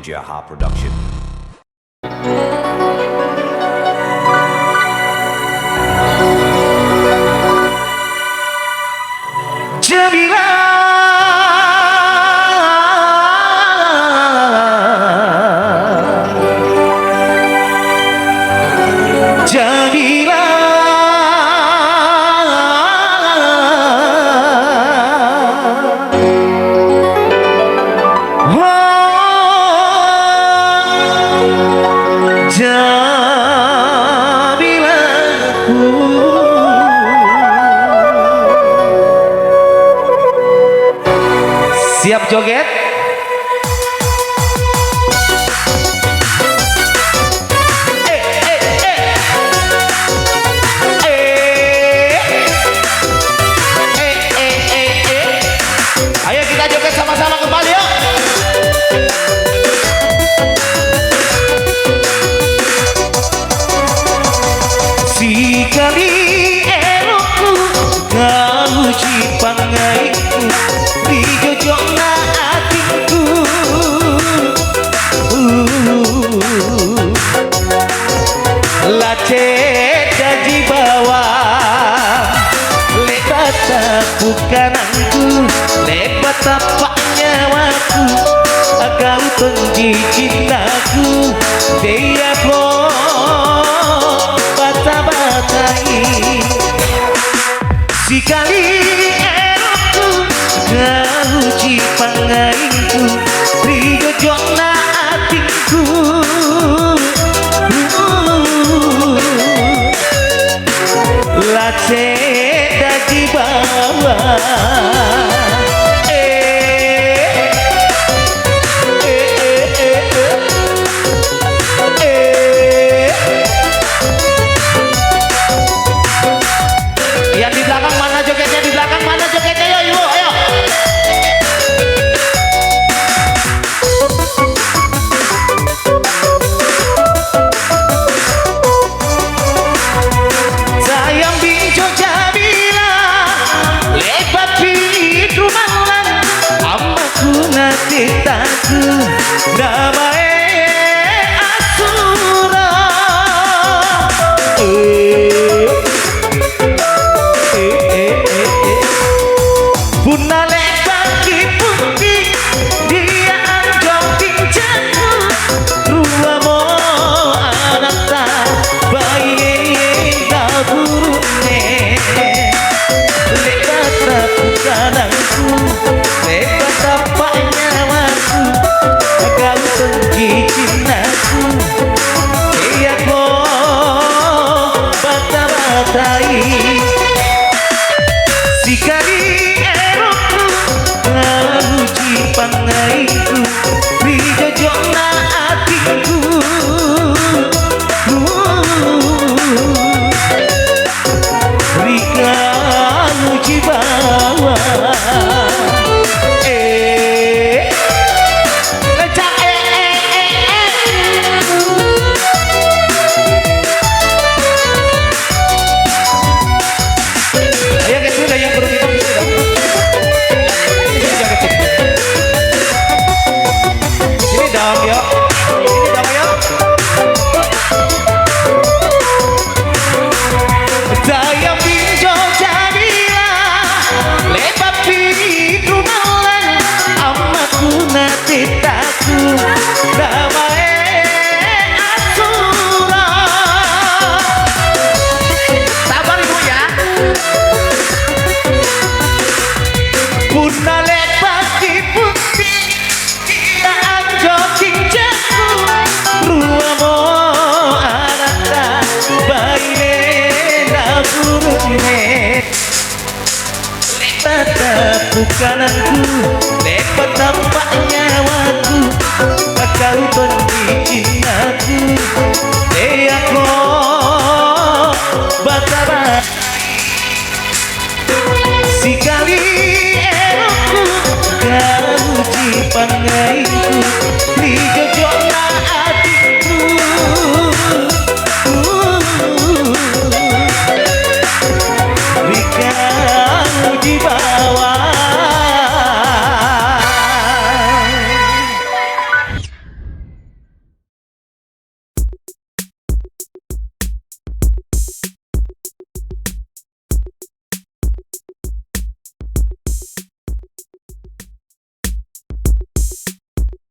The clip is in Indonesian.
Jaha Production. Siap joget? Ayo kita joget sama-sama kembali yuk. Sikali elokku kau cipangaiku di jojokna hatiku, lacet gaji bawah lebat bukananku, lebat tapak nyawaku, kau benci cintaku, dia bata-batai sikali erokku kau cipangainku rijojokna hatiku, lacet daji bawah cintaku namae asura Buna lebaki putih dia anjong tinjaku ruamo anakta bayi kaburune lebat rapukananku lebat tapaknya kau benci cintaku, dia kok bata-batai sikali erokku lalu cipangaiku rijojokna hatiku, rika uji bawah bukananku lebat tampaknya